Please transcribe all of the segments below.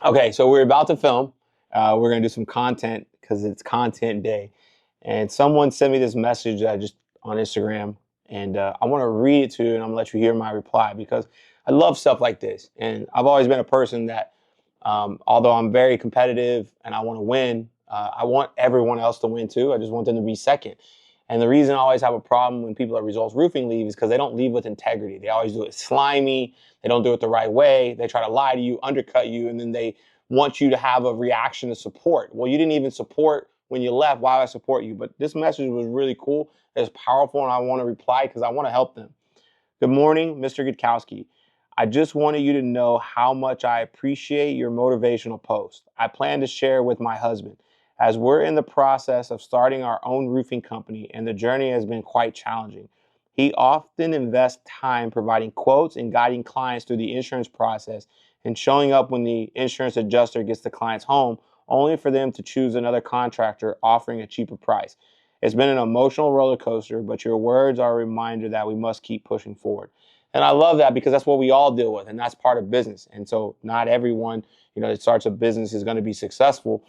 Okay, so we're about to film. We're gonna do some content because it's content day, and someone sent me this message just on Instagram, and I want to read it to you, and I'm gonna let you hear my reply because I love stuff like this, and I've always been a person that, although I'm very competitive and I want to win, I want everyone else to win too. I just want them to be second. And the reason I always have a problem when people at Results Roofing leave is because they don't leave with integrity. They always do it slimy. They don't do it the right way. They try to lie to you, undercut you, and then they want you to have a reaction to support. Well, you didn't even support when you left. Why would I support you? But this message was really cool. It's powerful, and I want to reply because I want to help them. Good morning, Mr. Gutkowski. I just wanted you to know how much I appreciate your motivational post. I plan to share with my husband as we're in the process of starting our own roofing company, and the journey has been quite challenging. He often invests time providing quotes and guiding clients through the insurance process and showing up when the insurance adjuster gets the client's home, only for them to choose another contractor offering a cheaper price. It's been an emotional roller coaster, but your words are a reminder that we must keep pushing forward. And I love that because that's what we all deal with, and that's part of business. And so, not everyone, that starts a business is going to be successful,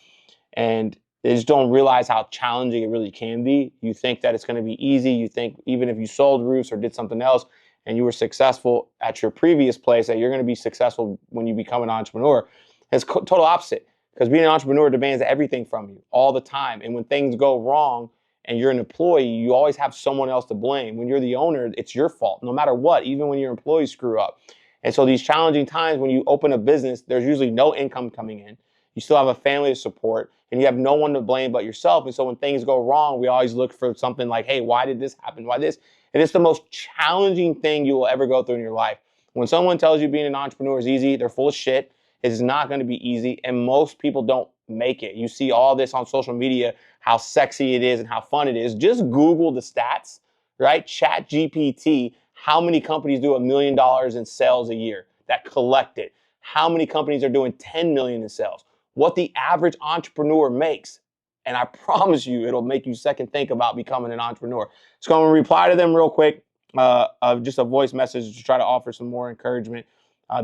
and they just don't realize how challenging it really can be. You think that it's going to be easy. You think even if you sold roofs or did something else and you were successful at your previous place, that you're going to be successful when you become an entrepreneur. It's total opposite because being an entrepreneur demands everything from you all the time. And when things go wrong, and you're an employee, you always have someone else to blame. When you're the owner, it's your fault, no matter what, even when your employees screw up. And so these challenging times when you open a business, there's usually no income coming in. You still have a family to support, and you have no one to blame but yourself. And so when things go wrong, we always look for something like, hey, why did this happen? Why this? And it's the most challenging thing you will ever go through in your life. When someone tells you being an entrepreneur is easy, they're full of shit. It's not going to be easy, and most people don't make it. You see all this on social media, how sexy it is and how fun it is. Just Google the stats, right? Chat GPT, how many companies do $1 million in sales a year that collect it? How many companies are doing 10 million in sales? What the average entrepreneur makes. And I promise you, it'll make you second think about becoming an entrepreneur. So I'm going to reply to them real quick, just a voice message to try to offer some more encouragement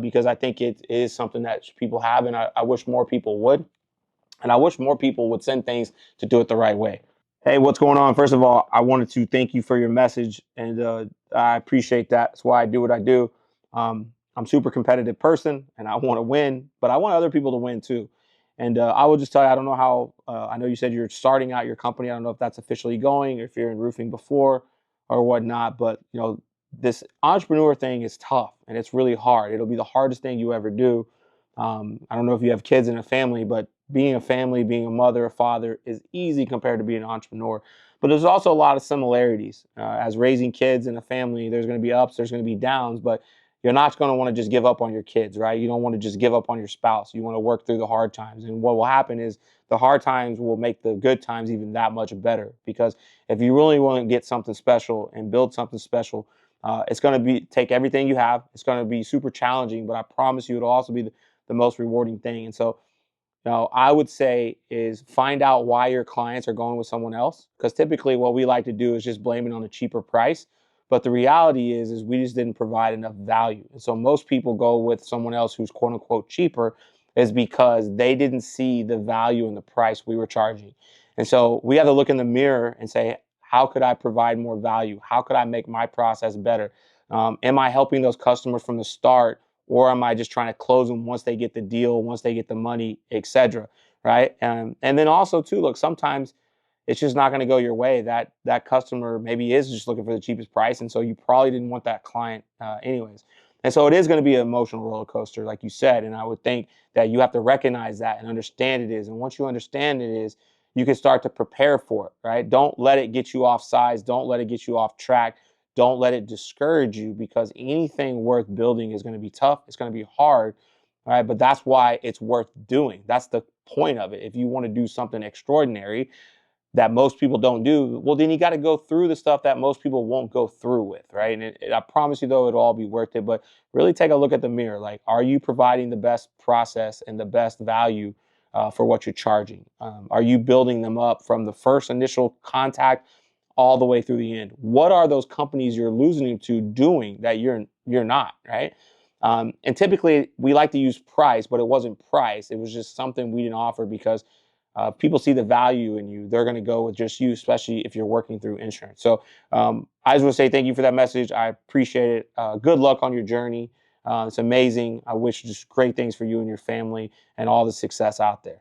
because I think it is something that people have, and I wish more people would. And I wish more people would send things to do it the right way. Hey, what's going on? First of all, I wanted to thank you for your message, and I appreciate that. That's why I do what I do. I'm a super competitive person, and I want to win, but I want other people to win too. And I will just tell you, I don't know how. I know you said you're starting out your company. I don't know if that's officially going, or if you're in roofing before, or whatnot. But this entrepreneur thing is tough, and it's really hard. It'll be the hardest thing you ever do. I don't know if you have kids in a family, but being a family, being a mother, a father is easy compared to being an entrepreneur. But there's also a lot of similarities. As raising kids in a family, there's going to be ups, there's going to be downs, but you're not going to want to just give up on your kids, right? You don't want to just give up on your spouse. You want to work through the hard times. And what will happen is the hard times will make the good times even that much better. Because if you really want to get something special and build something special, it's going to be take everything you have. It's going to be super challenging, but I promise you, it'll also be the most rewarding thing. And so now, I would say is find out why your clients are going with someone else, because typically what we like to do is just blame it on a cheaper price. But the reality is we just didn't provide enough value. And so most people go with someone else who's quote unquote cheaper is because they didn't see the value in the price we were charging. And so we have to look in the mirror and say, how could I provide more value? How could I make my process better? Am I helping those customers from the start, or am I just trying to close them once they get the deal, once they get the money, etc. Right? And then also too, look, sometimes it's just not going to go your way. That customer maybe is just looking for the cheapest price, and so you probably didn't want that client anyways. And so it is going to be an emotional roller coaster, like you said. And I would think that you have to recognize that and understand it is. And once you understand it is, you can start to prepare for it, right? Don't let it get you off sides. Don't let it get you off track. Don't let it discourage you, because anything worth building is going to be tough. It's going to be hard, right? But that's why it's worth doing. That's the point of it. If you want to do something extraordinary that most people don't do, well, then you got to go through the stuff that most people won't go through with, right? And I promise you, though, it'll all be worth it. But really take a look at the mirror. Like, are you providing the best process and the best value for what you're charging? Are you building them up from the first initial contact all the way through the end? What are those companies you're losing to doing that you're not, right? And typically we like to use price, but it wasn't price. It was just something we didn't offer because people see the value in you. They're going to go with just you, especially if you're working through insurance. So I just want to say thank you for that message. I appreciate it. Good luck on your journey. It's amazing. I wish just great things for you and your family and all the success out there.